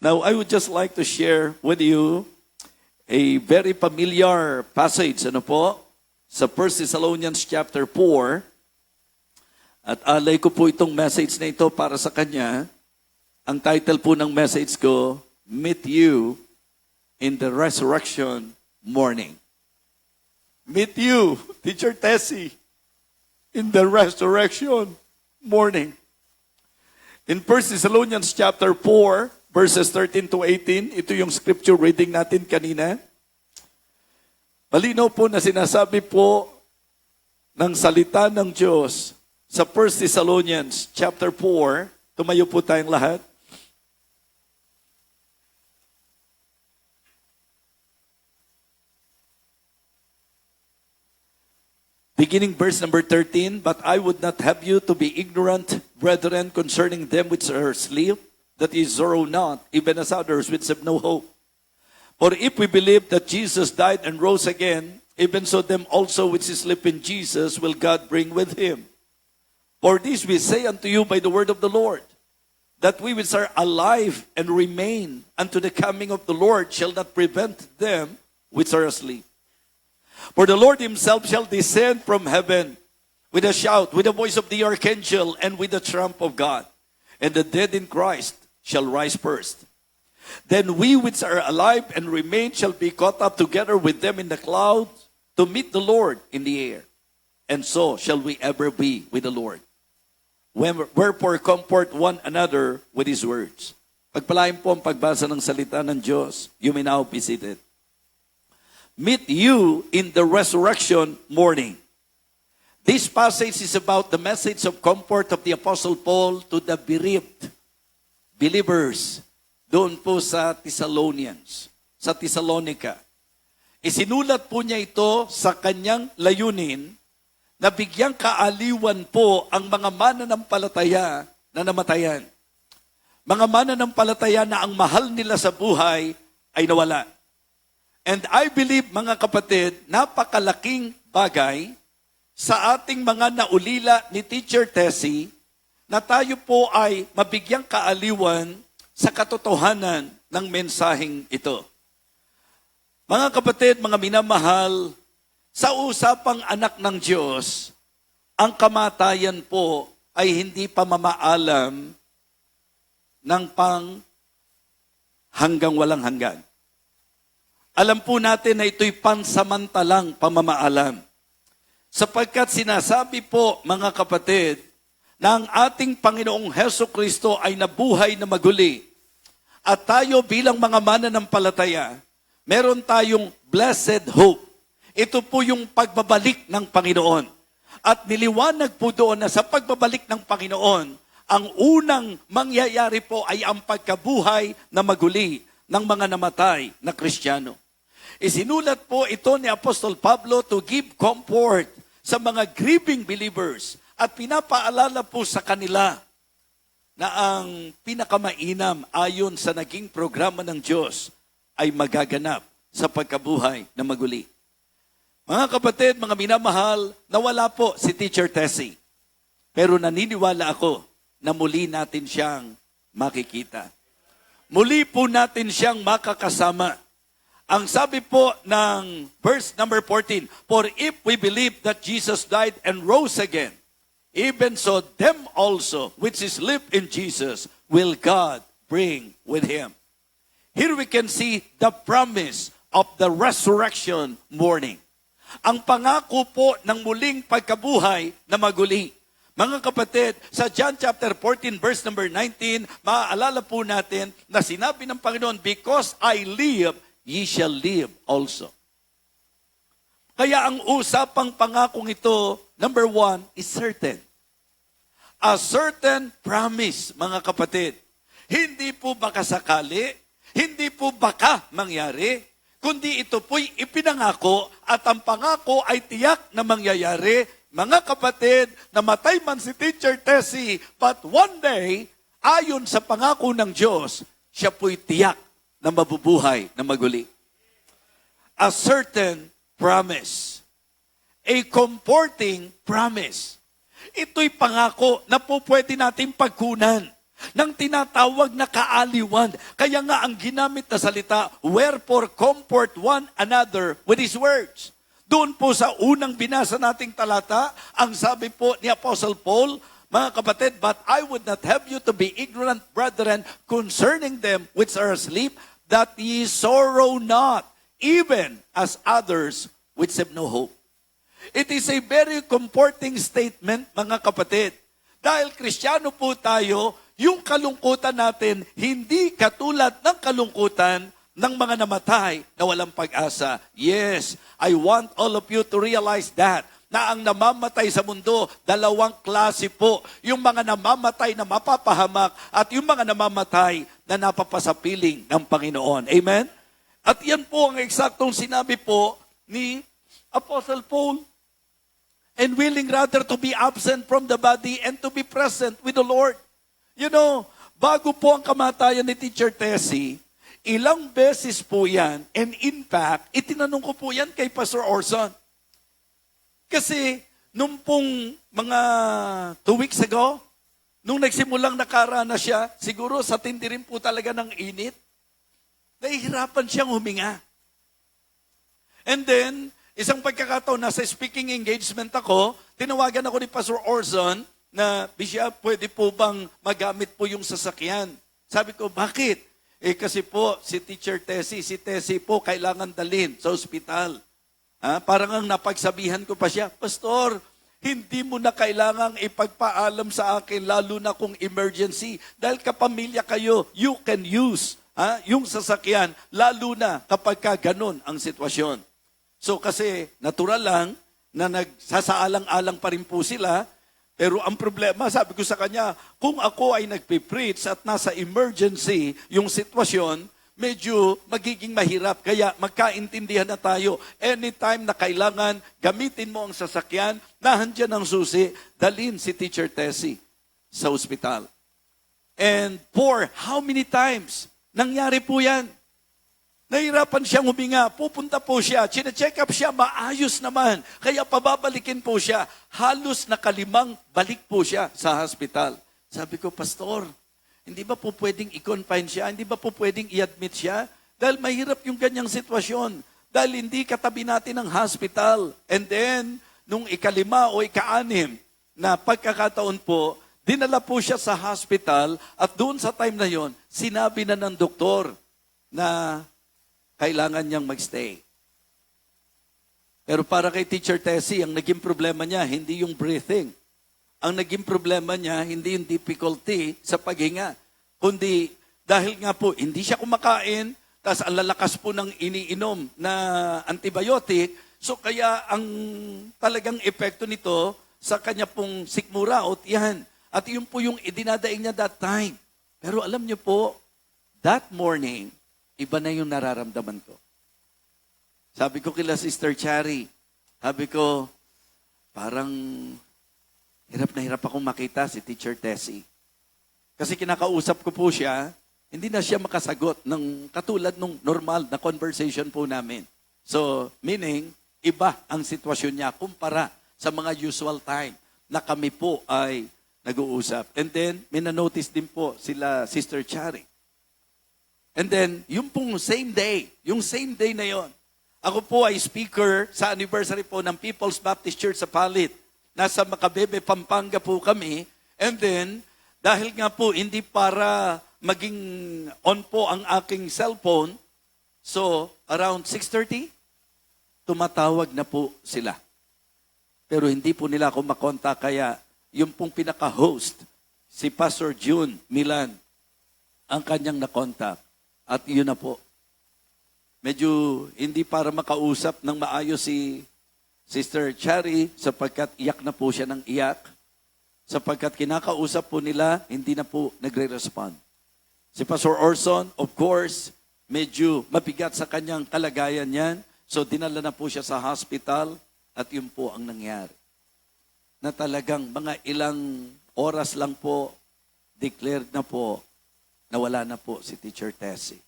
Now, I would just like to share with you a very familiar passage, ano po, sa 1 Thessalonians chapter 4. At alay ko po itong message na ito para sa kanya. Ang title po ng message ko, Meet You in the Resurrection Morning. Meet you, Teacher Tessie, in the resurrection morning. In 1 Thessalonians chapter 4, verses 13 to 18, ito yung scripture reading natin kanina. Malinaw po na sinasabi po ng salita ng Diyos sa 1 Thessalonians chapter 4. Tumayo po tayong lahat. Beginning verse number 13, But I would not have you to be ignorant, brethren, concerning them which are asleep, that ye sorrow not, even as others which have no hope. For if we believe that Jesus died and rose again, even so them also which sleep in Jesus will God bring with him. For this we say unto you by the word of the Lord, that we which are alive and remain unto the coming of the Lord shall not prevent them which are asleep. For the Lord himself shall descend from heaven with a shout, with the voice of the archangel, and with the trump of God. And the dead in Christ shall rise first. Then we which are alive and remain shall be caught up together with them in the clouds to meet the Lord in the air. And so shall we ever be with the Lord. Wherefore comfort one another with his words. Pagpalain po ang pagbasa ng salita ng Diyos. You may now be seated. Meet you in the resurrection morning. This passage is about the message of comfort of the Apostle Paul to the bereaved believers doon po sa Thessalonians, sa Thessalonica. Isinulat po niya ito sa kanyang layunin na bigyang kaaliwan po ang mga mananampalataya na namatayan. Mga mananampalataya na ang mahal nila sa buhay ay nawala. And I believe, mga kapatid, napakalaking bagay sa ating mga naulila ni Teacher Tessie na tayo po ay mabigyang kaaliwan sa katotohanan ng mensaheng ito. Mga kapatid, mga minamahal, sa usapang anak ng Diyos, ang kamatayan po ay hindi pamamaalam ng hanggang walang hanggan. Alam po natin na ito'y pansamantalang pamamaalam. Sapagkat sinasabi po, mga kapatid, na ang ating Panginoong Hesukristo ay nabuhay na maguli. At tayo bilang mga mananampalataya, meron tayong blessed hope. Ito po yung pagbabalik ng Panginoon. At niliwanag po doon na sa pagbabalik ng Panginoon, ang unang mangyayari po ay ang pagkabuhay na maguli ng mga namatay na Kristiyano. Isinulat po ito ni Apostol Pablo to give comfort sa mga grieving believers at pinapaalala po sa kanila na ang pinakamainam ayon sa naging programa ng Diyos ay magaganap sa pagkabuhay na maguli. Mga kapatid, mga minamahal, nawala po si Teacher Tessie. Pero naniniwala ako na muli natin siyang makikita. Muli po natin siyang makakasama. Ang sabi po ng verse number 14, For if we believe that Jesus died and rose again, even so them also which sleep in Jesus will God bring with him. Here we can see the promise of the resurrection morning. Ang pangako po ng muling pagkabuhay na maguli. Mga kapatid, sa John chapter 14 verse number 19, maaalala po natin na sinabi ng Panginoon, Because I live, ye shall live also. Kaya ang usapang pangakong ito, number 1, is certain. A certain promise, mga kapatid. Hindi po baka sakali, hindi po baka mangyari, kundi ito po'y ipinangako at ang pangako ay tiyak na mangyayari. Mga kapatid, namatay man si Teacher Tessie, but one day, ayon sa pangako ng Diyos, siya po'y tiyak na mabubuhay na maguli. A certain promise. A comforting promise. Ito'y pangako na po pwede natin pagkunan. ng tinatawag na kaaliwan. Kaya nga ang ginamit na salita, wherefore comfort one another with His words. Doon po sa unang binasa nating talata, ang sabi po ni Apostle Paul, mga kapatid, but I would not have you to be ignorant, brethren, concerning them which are asleep, that ye sorrow not, even as others which have no hope. It is a very comforting statement, mga kapatid. Dahil Kristiyano po tayo, yung kalungkutan natin, hindi katulad ng kalungkutan ng mga namatay na walang pag-asa. Yes, I want all of you to realize that, na ang namamatay sa mundo, dalawang klase po. Yung mga namamatay na mapapahamak at yung mga namamatay na napapasapiling ng Panginoon. Amen? At yan po ang eksaktong sinabi po ni Apostle Paul. And willing rather to be absent from the body and to be present with the Lord. You know, bago po ang kamatayan ni Teacher Tessie, ilang beses po yan, and in fact, itinanong ko po yan kay Pastor Orson. Kasi, nung pong mga 2 weeks ago, nung nagsimulang nakarana siya, siguro sa tindi rin po talaga ng init, nahihirapan siyang huminga. And then, isang pagkakataon, nasa speaking engagement ako, tinawagan ako ni Pastor Orson na, Bishop, pwede po bang magamit po yung sasakyan? Sabi ko, bakit? Kasi po, si Teacher Tessie, si Tessie po, kailangan dalhin sa ospital. Parang ang napagsabihan ko pa siya, Pastor, hindi mo na kailangang ipagpaalam sa akin, lalo na kung emergency. Dahil kapamilya kayo, you can use yung sasakyan, lalo na kapag ganun ang sitwasyon. So kasi natural lang na nagsasaalang-alang pa rin po sila, pero ang problema, sabi ko sa kanya, kung ako ay nagpipreach at nasa emergency yung sitwasyon, medyo magiging mahirap. Kaya magkaintindihan na tayo. Anytime na kailangan, gamitin mo ang sasakyan, nahandyan ang susi, dalhin si Teacher Tessie sa ospital. And for how many times nangyari po yan? Nahirapan siyang huminga, pupunta po siya, chine-check up siya, maayos naman. Kaya pababalikin po siya. Halos nakalimang balik po siya sa hospital. Sabi ko, Pastor, hindi ba po pwedeng i-confine siya? Hindi ba po pwedeng i-admit siya? Dahil mahirap yung ganyang sitwasyon. Dahil hindi katabi natin ang hospital. And then, nung ika-5 o ika-6 na pagkakataon po, dinala po siya sa hospital at doon sa time na yon, sinabi na ng doktor na kailangan niyang magstay. Pero para kay Teacher Tessie, ang naging problema niya, hindi yung breathing. Ang naging problema niya, hindi yung difficulty sa paghinga. Kundi dahil nga po, hindi siya kumakain, tapos ang lalakas po ng iniinom na antibiotic, so kaya ang talagang epekto nito sa kanya pong sikmura o tiyan. At yun po yung idinadaing niya that time. Pero alam niyo po, that morning, iba na yung nararamdaman ko. Sabi ko kila Sister Chari, sabi ko, parang hirap na hirap akong makita si Teacher Tessie. Kasi kinakausap ko po siya, hindi na siya makasagot ng katulad nung normal na conversation po namin. So, meaning, iba ang sitwasyon niya kumpara sa mga usual time na kami po ay nag-uusap. And then, may na-notice din po sila Sister Chari. And then, yung pong same day na yon, ako po ay speaker sa anniversary po ng People's Baptist Church sa Palit. Nasa Macabebe, Pampanga po kami. And then, dahil nga po, hindi para maging on po ang aking cellphone, so, around 6:30, tumatawag na po sila. Pero hindi po nila ako makontak, kaya yung pong pinaka-host, si Pastor June Milan, ang kanyang nakontak. At yun na po. Medyo hindi para makausap ng maayos si Sister Chari sapagkat iyak na po siya ng iyak. Sapagkat kinakausap po nila, hindi na po nagre-respond. Si Pastor Orson, of course, medyo mabigat sa kanyang kalagayan yan. So dinala na po siya sa hospital at yun po ang nangyari. Na talagang mga ilang oras lang po, declared na po, nawala na po si Teacher Tessie.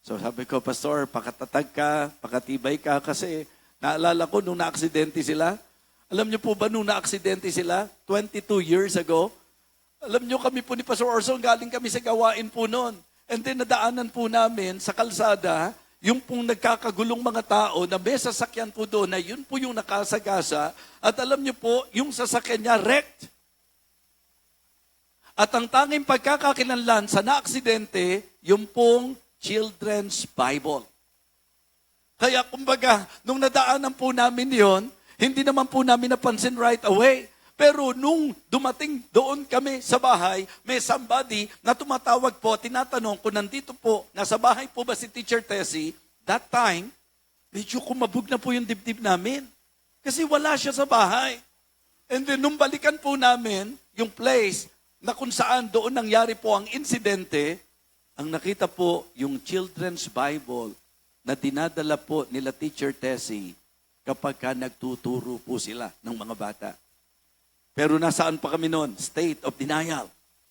So sabi ko, Pastor, pakatatag ka, pakatibay ka, kasi naalala ko nung na-aksidente sila. Alam niyo po ba nung na-aksidente sila, 22 years ago, Alam nyo, kami po ni Pastor Orson, galing kami sa gawain po noon. And then nadaanan po namin sa kalsada, yung pong nagkakagulong mga tao na may sasakyan po doon na yun po yung nakasagasa. At alam nyo po, yung sasakyan niya wrecked. At ang tanging pagkakakilanlan sa naaksidente, yung pong Children's Bible. Kaya kumbaga, nung nadaanan po namin yon, hindi naman po namin napansin right away. Pero nung dumating doon kami sa bahay, may somebody na tumatawag po, tinatanong kung nandito po, nasa bahay po ba si Teacher Tessie, that time, medyo kumabog na po yung dibdib namin. Kasi wala siya sa bahay. And then nung balikan po namin yung place na kung saan doon nangyari po ang insidente, ang nakita po yung Children's Bible na dinadala po nila Teacher Tessie kapag ka nagtuturo po sila ng mga bata. Pero nasaan pa kami noon? State of denial.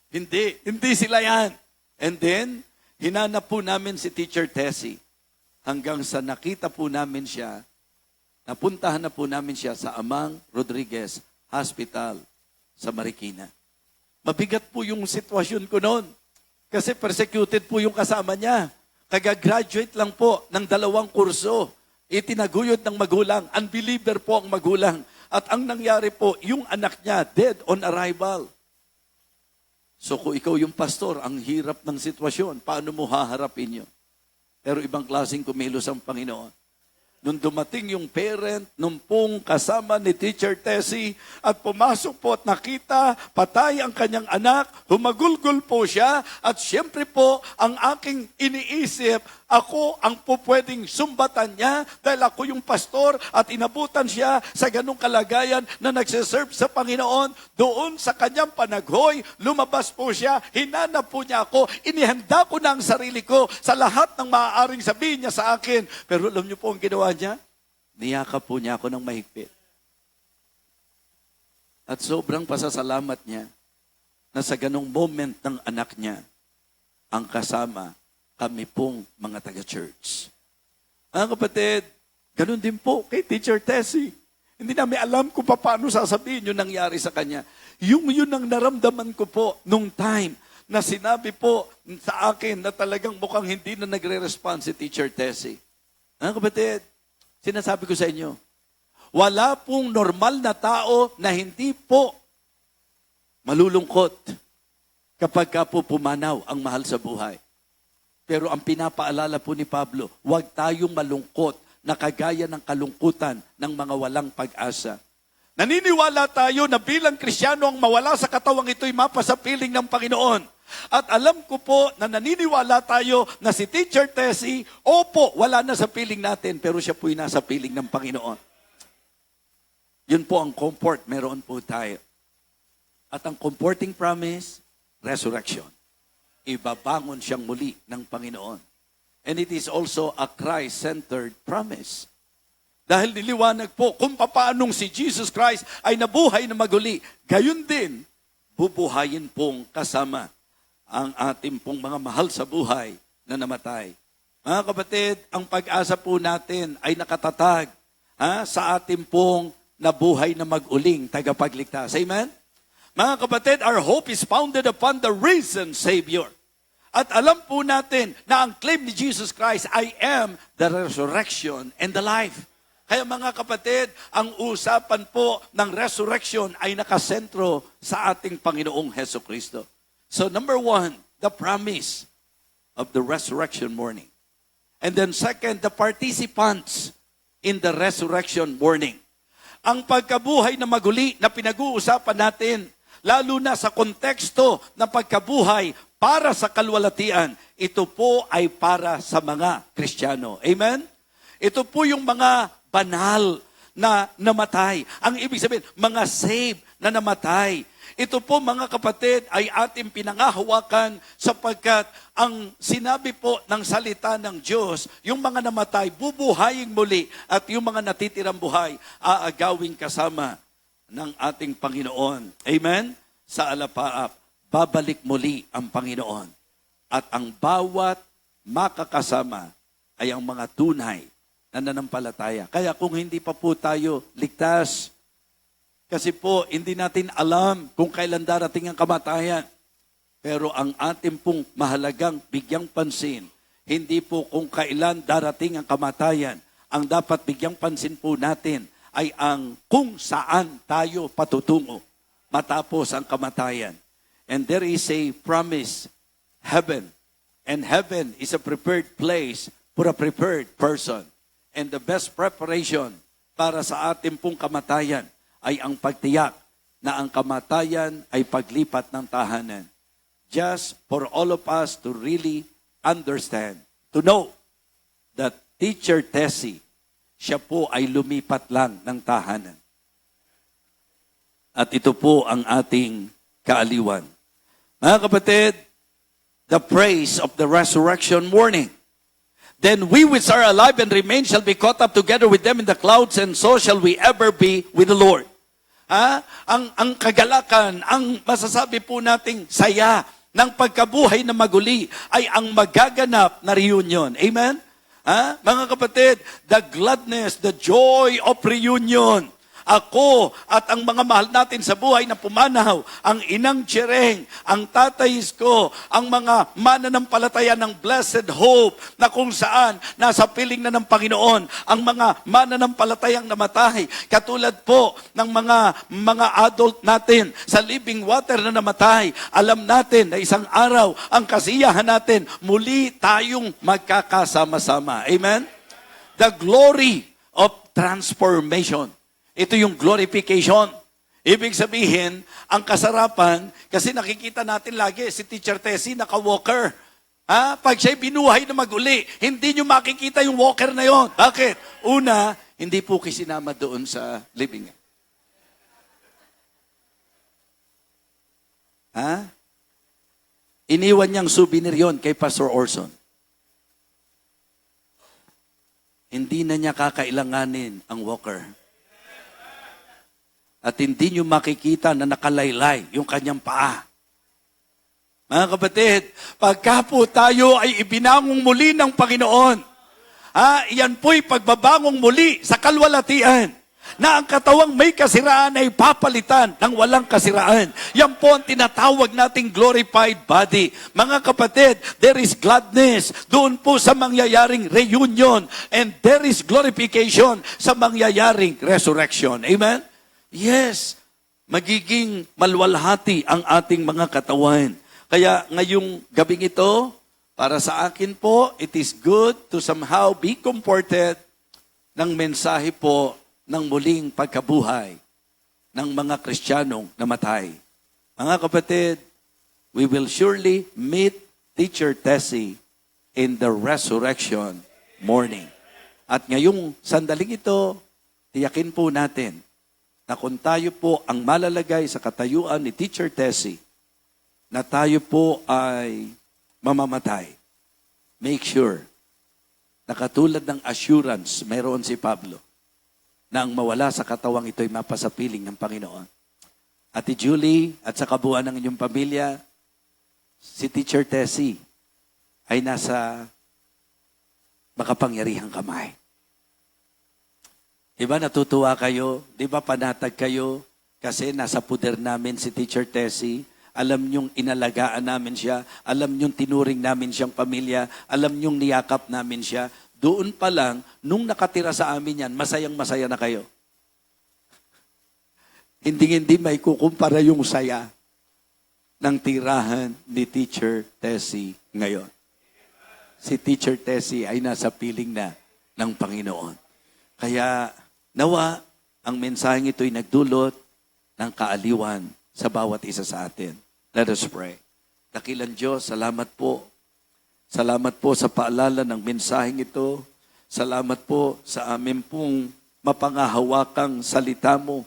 Hindi sila yan. And then, hinanap po namin si Teacher Tessie hanggang sa nakita po namin siya, napuntahan na po namin siya sa Amang Rodriguez Hospital sa Marikina. Mabigat po yung sitwasyon ko noon kasi persecuted po yung kasama niya. Kaga-graduate lang po ng 2 kurso. Itinaguyod ng magulang. Unbeliever po ang magulang. At ang nangyari po, yung anak niya, dead on arrival. So kung ikaw yung pastor, ang hirap ng sitwasyon, paano mo haharapin yun? Pero ibang klaseng kumilos ang Panginoon. Nung dumating yung parent, nung pong kasama ni Teacher Tessie, at pumasok po at nakita, patay ang kanyang anak, humagulgol po siya, at siyempre po, ang aking iniisip, ako ang pupwedeng sumbatan niya dahil ako yung pastor at inabutan siya sa ganong kalagayan na nagsiserve sa Panginoon. Doon sa kanyang panaghoy, lumabas po siya, hinanap po niya ako, inihanda ko na ang sarili ko sa lahat ng maaaring sabihin niya sa akin. Pero alam niyo po ang ginawa niya? Niyakap po niya ako ng mahigpit. At sobrang pasasalamat niya na sa ganong moment ng anak niya, ang kasama kami pong mga taga-church. Mga kapatid, ganun din po kay Teacher Tessie. Hindi namin alam kung paano sasabihin yung nangyari sa kanya. Yun ang naramdaman ko po nung time na sinabi po sa akin na talagang mukhang hindi na nagre-respond si Teacher Tessie. Mga kapatid, sinasabi ko sa inyo, wala pong normal na tao na hindi po malulungkot kapag ka po pumanaw ang mahal sa buhay. Pero ang pinapaalala po ni Pablo, huwag tayong malungkot na kagaya ng kalungkutan ng mga walang pag-asa. Naniniwala tayo na bilang Kristiyano ang mawala sa katawang ito'y mapasapiling ng Panginoon. At alam ko po na naniniwala tayo na si Teacher Tessie, opo, wala na sa piling natin, pero siya po'y nasa piling ng Panginoon. Yun po ang comfort, meron po tayo. At ang comforting promise, resurrection. Ibabangon siyang muli ng Panginoon. And it is also a Christ-centered promise. Dahil niliwanag po kung paanong si Jesus Christ ay nabuhay na maguli, gayon din, bubuhayin pong kasama ang ating pong mga mahal sa buhay na namatay. Mga kapatid, ang pag-asa po natin ay nakatatag sa ating pong nabuhay na mag-uling tagapagligtas. Amen? Mga kapatid, our hope is founded upon the risen Savior. At alam po natin na ang claim ni Jesus Christ, I am the resurrection and the life. Kaya mga kapatid, ang usapan po ng resurrection ay nakasentro sa ating Panginoong Heso Kristo. So number 1, the promise of the resurrection morning. And then second, the participants in the resurrection morning. Ang pagkabuhay na maguli na pinag-uusapan natin, lalo na sa konteksto ng pagkabuhay para sa kalwalatian, ito po ay para sa mga Kristiyano. Amen? Ito po yung mga banal na namatay. Ang ibig sabihin, mga saved na namatay. Ito po mga kapatid ay ating pinangahawakan sapagkat ang sinabi po ng salita ng Diyos, yung mga namatay, bubuhayin muli at yung mga natitirang buhay, aagawin kasama ng ating Panginoon. Amen? Sa alapaap, babalik muli ang Panginoon. At ang bawat makakasama ay ang mga tunay na nanampalataya. Kaya kung hindi pa po tayo ligtas, Kasi po, hindi natin alam kung kailan darating ang kamatayan. Pero ang ating pong mahalagang bigyang pansin, hindi po kung kailan darating ang kamatayan. Ang dapat bigyang pansin po natin ay ang kung saan tayo patutungo matapos ang kamatayan. And there is a promise, heaven. And heaven is a prepared place for a prepared person. And the best preparation para sa ating pong kamatayan ay ang pagtiyak na ang kamatayan ay paglipat ng tahanan. Just for all of us to really understand, to know that Teacher Tessie, siya po ay lumipat lang ng tahanan. At ito po ang ating kaaliwan. Mga kapatid, the praise of the resurrection morning. Then we which are alive and remain shall be caught up together with them in the clouds, and so shall we ever be with the Lord. Ang kagalakan, ang masasabi po nating saya ng pagkabuhay na maguli ay ang magaganap na reunion. Amen? Mga kapatid, the gladness, the joy of reunion. Ako at ang mga mahal natin sa buhay na pumanaw, ang inang Tsereng, ang tatay ko, ang mga mananampalataya ng blessed hope na kung saan nasa piling na ng Panginoon, ang mga mananampalatayang namatay, katulad po ng mga adult natin sa living water na namatay. Alam natin na isang araw, ang kasiyahan natin, muli tayong magkakasama-sama. Amen? The glory of transformation. Ito yung glorification. Ibig sabihin, ang kasarapan, kasi nakikita natin lagi, si Teacher Tessie naka-walker. Pag siya'y binuhay na maguli, hindi nyo makikita yung walker na yon. Bakit? Una, hindi po kisinama doon sa living. Iniwan niyang souvenir yon kay Pastor Orson. Hindi na niya kakailanganin ang walker. At hindi nyo makikita na nakalaylay yung kanyang paa. Mga kapatid, pagka po tayo ay ibinangong muli ng Panginoon, iyan po'y pagbabangong muli sa kalwalatian, na ang katawang may kasiraan ay papalitan ng walang kasiraan. Yan po ang tinatawag nating glorified body. Mga kapatid, there is gladness doon po sa mangyayaring reunion, and there is glorification sa mangyayaring resurrection. Amen? Yes, magiging malwalhati ang ating mga katawan. Kaya ngayong gabing ito, para sa akin po, it is good to somehow be comforted ng mensahe po ng muling pagkabuhay ng mga Kristiyanong namatay. Mga kapatid, we will surely meet Teacher Tessie in the resurrection morning. At ngayong sandaling ito, tiyakin po natin na kung tayo po ang malalagay sa katayuan ni Teacher Tessie, na tayo po ay mamamatay, make sure na katulad ng assurance mayroon si Pablo, na ang mawala sa katawang ito ay mapasapiling ng Panginoon. Ate Julie at sa kabuuan ng inyong pamilya, si Teacher Tessie ay nasa makapangyarihang kamay. Diba natutuwa kayo? Diba panatag kayo? Kasi nasa puder namin si Teacher Tessie. Alam niyong inalagaan namin siya. Alam niyong tinuring namin siyang pamilya. Alam niyong niyakap namin siya. Doon pa lang, nung nakatira sa amin yan, masayang-masaya na kayo. Hindi may kukumpara yung saya ng tirahan ni Teacher Tessie ngayon. Si Teacher Tessie ay nasa piling na ng Panginoon. Kaya nawa, ang mensaheng ito ay nagdulot ng kaaliwan sa bawat isa sa atin. Let us pray. Dakilang Diyos, salamat po. Salamat po sa paalala ng mensaheng ito. Salamat po sa amin pong mapangahawakang salita mo,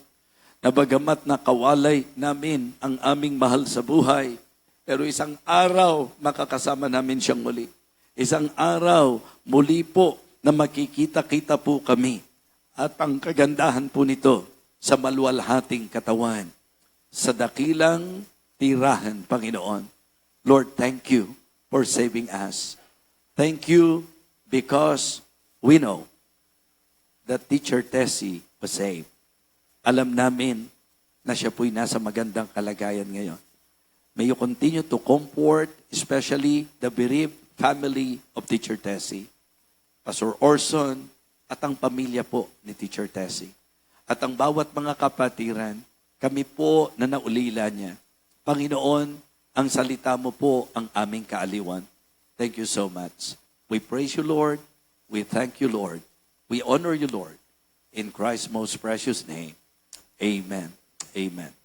na bagamat nakawalay namin ang aming mahal sa buhay, pero isang araw makakasama namin siyang muli. Isang araw muli po na makikita-kita po kami. At ang kagandahan po nito sa maluwalhating katawan, sa dakilang tirahan, Panginoon. Lord, thank you for saving us. Thank you because we know that Teacher Tessie was saved. Alam namin na siya po'y nasa magandang kalagayan ngayon. May you continue to comfort, especially the bereaved family of Teacher Tessie, Pastor Orson, at ang pamilya po ni Teacher Tessie. At ang bawat mga kapatiran, kami po na naulila niya. Panginoon, ang salita mo po ang aming kaaliwan. Thank you so much. We praise you, Lord. We thank you, Lord. We honor you, Lord. In Christ's most precious name, amen. Amen.